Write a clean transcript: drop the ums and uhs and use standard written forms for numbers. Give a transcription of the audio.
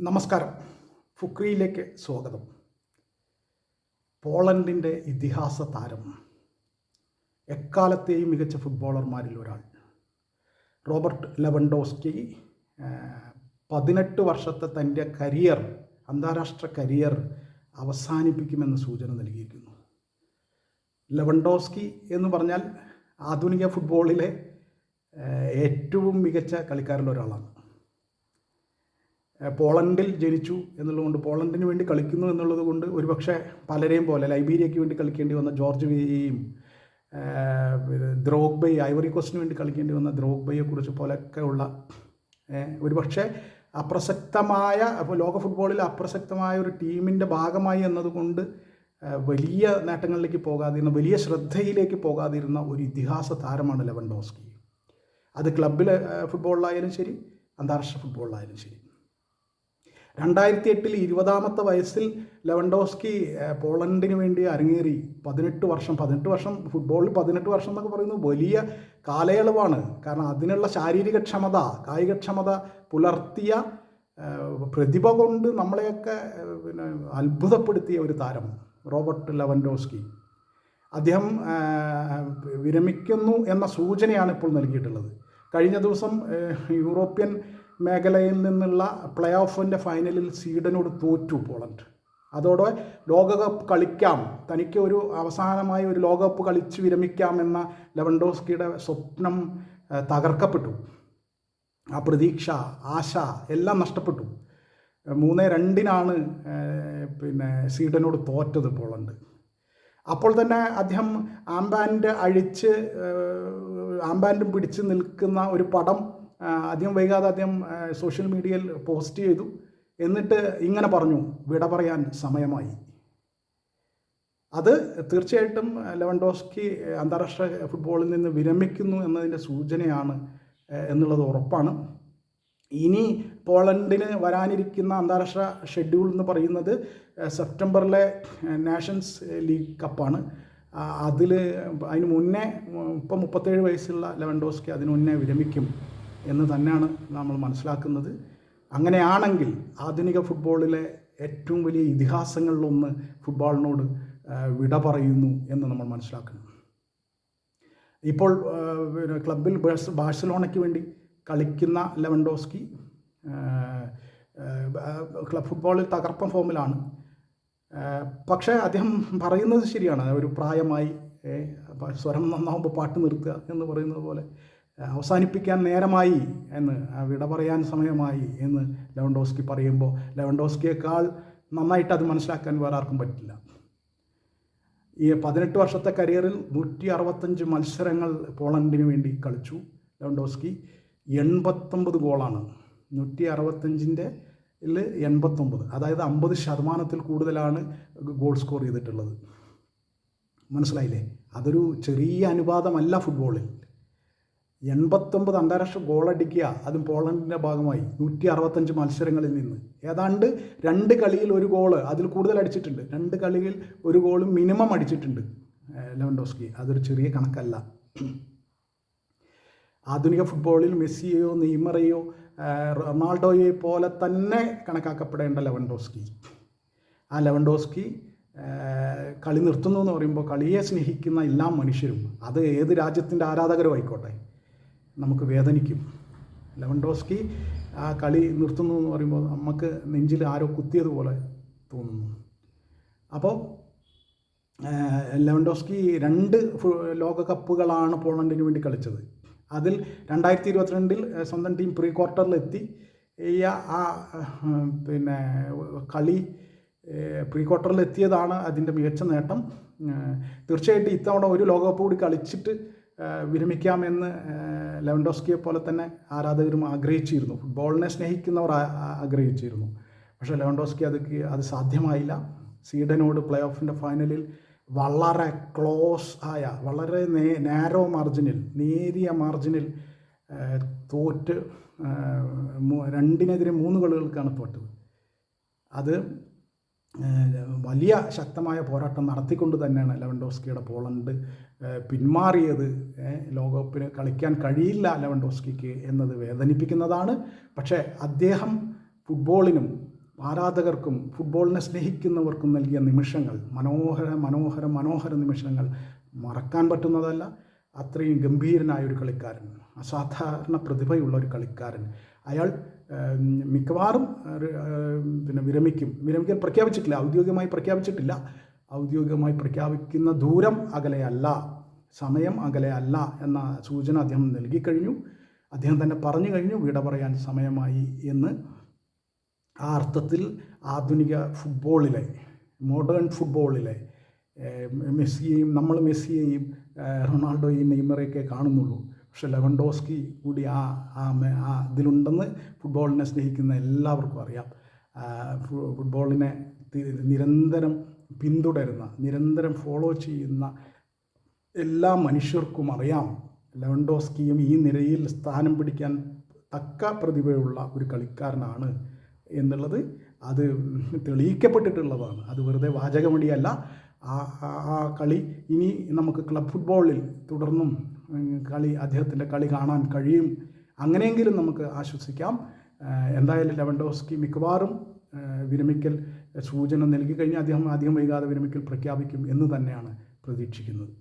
നമസ്കാരം. ഫുക്രിയിലേക്ക് സ്വാഗതം. പോളണ്ടിൻ്റെ ഇതിഹാസ താരം, എക്കാലത്തെയും മികച്ച ഫുട്ബോളർമാരിൽ ഒരാൾ റോബർട്ട് ലെവൻഡോസ്കി 18 വർഷത്തെ തൻ്റെ അന്താരാഷ്ട്ര കരിയർ അവസാനിപ്പിക്കുമെന്ന് സൂചന നൽകിയിരിക്കുന്നു. ലെവൻഡോസ്കി എന്ന് പറഞ്ഞാൽ ആധുനിക ഫുട്ബോളിലെ ഏറ്റവും മികച്ച കളിക്കാരിൽ ഒരാളാണ്. പോളണ്ടിൽ ജനിച്ചു എന്നുള്ളതുകൊണ്ട്, പോളണ്ടിന് വേണ്ടി കളിക്കുന്നു എന്നുള്ളത് കൊണ്ട് ഒരുപക്ഷെ പലരെയും പോലെ ലൈബീരിയയ്ക്ക് വേണ്ടി കളിക്കേണ്ടി വന്ന ജോർജ് വീയും ദ്രോഗ്ബയെ, ഐവറി കോസ്റ്റിന് വേണ്ടി കളിക്കേണ്ടി വന്ന ദ്രോഗ്ബയെ കുറിച്ച് പോലൊക്കെ ഉള്ള ഒരുപക്ഷെ അപ്രസക്തമായ, ലോക ഫുട്ബോളിൽ അപ്രസക്തമായ ഒരു ടീമിൻ്റെ ഭാഗമായി എന്നതുകൊണ്ട് വലിയ നേട്ടങ്ങളിലേക്ക് പോകാതിരുന്ന, വലിയ ശ്രദ്ധയിലേക്ക് പോകാതിരുന്ന ഒരു ഇതിഹാസ താരമാണ് ലെവൻഡോസ്കി. അത് ക്ലബിലെ ഫുട്ബോളിലായാലും ശരി, അന്താരാഷ്ട്ര ഫുട്ബോളിലായാലും ശരി. 2008 20ാമത്തെ വയസ്സിൽ ലെവൻഡോസ്കി പോളണ്ടിന് വേണ്ടി അരങ്ങേറി. 18 വർഷം ഫുട്ബോളിൽ 18 വർഷം എന്നൊക്കെ പറയുന്നത് വലിയ കാലയളവാണ്. കാരണം അതിനുള്ള ശാരീരികക്ഷമത, കായികക്ഷമത പുലർത്തിയ പ്രതിഭ കൊണ്ട് നമ്മളെയൊക്കെ അത്ഭുതപ്പെടുത്തിയ ഒരു താരം റോബർട്ട് ലെവൻഡോസ്കി. അദ്ദേഹം വിരമിക്കുന്നു എന്ന സൂചനയാണ് ഇപ്പോൾ നൽകിയിട്ടുള്ളത്. കഴിഞ്ഞ ദിവസം യൂറോപ്യൻ മേഖലയിൽ നിന്നുള്ള പ്ലേ ഓഫിൻ്റെ ഫൈനലിൽ സ്വീഡനോട് തോറ്റു പോളണ്ട്. അതോടെ ലോകകപ്പ് കളിക്കാം, തനിക്ക് ഒരു അവസാനമായി ഒരു ലോകകപ്പ് കളിച്ച് വിരമിക്കാമെന്ന ലെവൻഡോസ്കിയുടെ സ്വപ്നം തകർക്കപ്പെട്ടു. ആ പ്രതീക്ഷ, ആശ എല്ലാം നഷ്ടപ്പെട്ടു. 3-2 സ്വീഡനോട് തോറ്റത് പോളണ്ട്. അപ്പോൾ തന്നെ അദ്ദേഹം ആംബാൻഡും പിടിച്ച് നിൽക്കുന്ന ഒരു പടം അധികം വൈകാതെ അദ്ദേഹം സോഷ്യൽ മീഡിയയിൽ പോസ്റ്റ് ചെയ്തു. എന്നിട്ട് ഇങ്ങനെ പറഞ്ഞു: വിട പറയാൻ സമയമായി. അത് തീർച്ചയായിട്ടും ലെവൻഡോസ്കി അന്താരാഷ്ട്ര ഫുട്ബോളിൽ നിന്ന് വിരമിക്കുന്നു എന്നതിൻ്റെ സൂചനയാണ് എന്നുള്ളത് ഉറപ്പാണ്. ഇനി പോളണ്ടിന് വരാനിരിക്കുന്ന അന്താരാഷ്ട്ര ഷെഡ്യൂൾ എന്ന് പറയുന്നത് സെപ്റ്റംബറിലെ നാഷൻസ് ലീഗ് കപ്പാണ്. അതിന് മുന്നേ, ഇപ്പം 37 വയസ്സുള്ള ലെവൻഡോസ്കി അതിന് മുന്നേ വിരമിക്കും എന്ന് തന്നെയാണ് നമ്മൾ മനസ്സിലാക്കുന്നത്. അങ്ങനെയാണെങ്കിൽ ആധുനിക ഫുട്ബോളിലെ ഏറ്റവും വലിയ ഇതിഹാസങ്ങളിലൊന്ന് ഫുട്ബോളിനോട് വിട പറയുന്നു എന്ന് നമ്മൾ മനസ്സിലാക്കണം. ഇപ്പോൾ ക്ലബിൽ ബാഴ്സലോണയ്ക്ക് വേണ്ടി കളിക്കുന്ന ലെവൻഡോസ്കി ക്ലബ് ഫുട്ബോളിൽ തകർപ്പൻ ഫോമിലാണ്. പക്ഷേ അദ്ദേഹം പറയുന്നത് ശരിയാണ്. ഒരു പ്രായമായി, സ്വരം നന്നാവുമ്പോൾ പാട്ട് നിർത്തുക എന്ന് പറയുന്നത് പോലെ അവസാനിപ്പിക്കാൻ നേരമായി എന്ന്, വിട പറയാൻ സമയമായി എന്ന് ലെവൻഡോസ്കി പറയുമ്പോൾ ലെവൻഡോസ്കിയേക്കാൾ നന്നായിട്ട് അത് മനസ്സിലാക്കാൻ വേറെ ആർക്കും പറ്റില്ല. ഈ 18 വർഷത്തെ കരിയറിൽ 165 മത്സരങ്ങൾ പോളണ്ടിന് വേണ്ടി കളിച്ചു ലെവൻഡോസ്കി. 89 ഗോളാണ്. 165ൻ്റെ 89, അതായത് 50% കൂടുതലാണ് ഗോൾ സ്കോർ ചെയ്തിട്ടുള്ളത്. മനസ്സിലായില്ലേ? അതൊരു ചെറിയ അനുപാതമല്ല ഫുട്ബോളിൽ. 89 അന്താരാഷ്ട്ര ഗോളടിക്കുക, അതും പോളണ്ടിൻ്റെ ഭാഗമായി 165 മത്സരങ്ങളിൽ നിന്ന്. ഏതാണ്ട് 2 കളിയിൽ 1 ഗോള്, അതിൽ കൂടുതൽ അടിച്ചിട്ടുണ്ട്. 2 കളിയിൽ 1 ഗോൾ മിനിമം അടിച്ചിട്ടുണ്ട് ലെവൻഡോസ്കി. അതൊരു ചെറിയ കണക്കല്ല. ആധുനിക ഫുട്ബോളിൽ മെസ്സിയെയോ നെയ്മറെയോ റൊണാൾഡോയെ പോലെ തന്നെ കണക്കാക്കപ്പെടേണ്ട ലെവൻഡോസ്കി, ആ ലെവൻഡോസ്കി കളി നിർത്തുന്നു എന്ന് പറയുമ്പോൾ കളിയെ സ്നേഹിക്കുന്ന എല്ലാ മനുഷ്യരും, അത് ഏത് രാജ്യത്തിൻ്റെ ആരാധകരും ആയിക്കോട്ടെ, നമുക്ക് വേദനിക്കും. ലെവൻഡോസ്കി ആ കളി നിർത്തുന്നു എന്ന് പറയുമ്പോൾ നമുക്ക് നെഞ്ചിൽ ആരോ കുത്തിയതുപോലെ തോന്നുന്നു. അപ്പോൾ ലെവൻഡോസ്കി 2 ലോകകപ്പുകളാണ് പോളണ്ടിന് വേണ്ടി കളിച്ചത്. അതിൽ 2022 സ്വന്തം ടീം പ്രീ ക്വാർട്ടറിലെത്തി. കളി പ്രീ ക്വാർട്ടറിലെത്തിയതാണ് അതിൻ്റെ മികച്ച നേട്ടം. തീർച്ചയായിട്ടും ഇത്തവണ ഒരു ലോകകപ്പ് കൂടി കളിച്ചിട്ട് വിരമിക്കാമെന്ന് ലെവൻഡോസ്കിയെ പോലെ തന്നെ ആരാധകരും ആഗ്രഹിച്ചിരുന്നു. ഫുട്ബോളിനെ സ്നേഹിക്കുന്നവർ ആഗ്രഹിച്ചിരുന്നു. പക്ഷേ ലെവൻഡോസ്കി അത് സാധ്യമായില്ല. സ്വീഡനോട് പ്ലേ ഓഫിൻ്റെ ഫൈനലിൽ വളരെ ക്ലോസ് ആയ, വളരെ നാരോ മാർജിനിൽ, നേരിയ മാർജിനിൽ തോറ്റ് 2-3 ഗോളുകൾക്കാണ് തോറ്റത്. അത് വലിയ ശക്തമായ പോരാട്ടം നടത്തിക്കൊണ്ട് തന്നെയാണ് ലെവൻഡോസ്കിയുടെ പോളണ്ട് പിന്മാറിയത്. ലോകകപ്പിന് കളിക്കാൻ കഴിയില്ല ലെവൻഡോസ്കിക്ക് എന്നത് വേദനിപ്പിക്കുന്നതാണ്. പക്ഷേ അദ്ദേഹം ഫുട്ബോളിനും ആരാധകർക്കും ഫുട്ബോളിനെ സ്നേഹിക്കുന്നവർക്കും നൽകിയ നിമിഷങ്ങൾ, മനോഹര നിമിഷങ്ങൾ മറക്കാൻ പറ്റുന്നതല്ല. അത്രയും ഗംഭീരനായ ഒരു കളിക്കാരൻ, അസാധാരണ പ്രതിഭയുള്ള ഒരു കളിക്കാരൻ. അയാൾ മിക്കവാറും വിരമിക്കാൻ പ്രഖ്യാപിച്ചിട്ടില്ല, ഔദ്യോഗികമായി പ്രഖ്യാപിക്കുന്ന ദൂരം അകലെയല്ല, സമയം അകലെയല്ല എന്ന സൂചന അദ്ദേഹം നൽകിക്കഴിഞ്ഞു. അദ്ദേഹം തന്നെ പറഞ്ഞു കഴിഞ്ഞു വിട പറയാൻ സമയമായി എന്ന്. ആ അർത്ഥത്തിൽ ആധുനിക ഫുട്ബോളിലെ, മോഡേൺ ഫുട്ബോളിലെ മെസ്സിയെയും റൊണാൾഡോയെയും നെയ്മറെയൊക്കെ കാണുന്നുള്ളൂ. പക്ഷെ ലെവൻഡോസ്കി കൂടി ഇതിലുണ്ടെന്ന് ഫുട്ബോളിനെ സ്നേഹിക്കുന്ന എല്ലാവർക്കും അറിയാം. ഫുട്ബോളിനെ നിരന്തരം പിന്തുടരുന്ന, നിരന്തരം ഫോളോ ചെയ്യുന്ന എല്ലാ മനുഷ്യർക്കും അറിയാം ലെവൻഡോസ്കിയും ഈ നിരയിൽ സ്ഥാനം പിടിക്കാൻ തക്ക പ്രതിഭയുള്ള ഒരു കളിക്കാരനാണ് എന്നുള്ളത്. അത് തെളിയിക്കപ്പെട്ടിട്ടുള്ളതാണ്, അത് വെറുതെ വാചകമടിയല്ല. ആ കളി ഇനി നമുക്ക് ക്ലബ് ഫുട്ബോളിൽ തുടർന്നും അദ്ദേഹത്തിൻ്റെ കളി കാണാൻ കഴിയും. അങ്ങനെയെങ്കിലും നമുക്ക് ആശ്വസിക്കാം. എന്തായാലും ലെവൻഡോസ്കി മിക്കവാറും വിരമിക്കൽ സൂചന നൽകി കഴിഞ്ഞാൽ അദ്ദേഹം അധികം വൈകാതെ വിരമിക്കൽ പ്രഖ്യാപിക്കും എന്ന് തന്നെയാണ് പ്രതീക്ഷിക്കുന്നത്.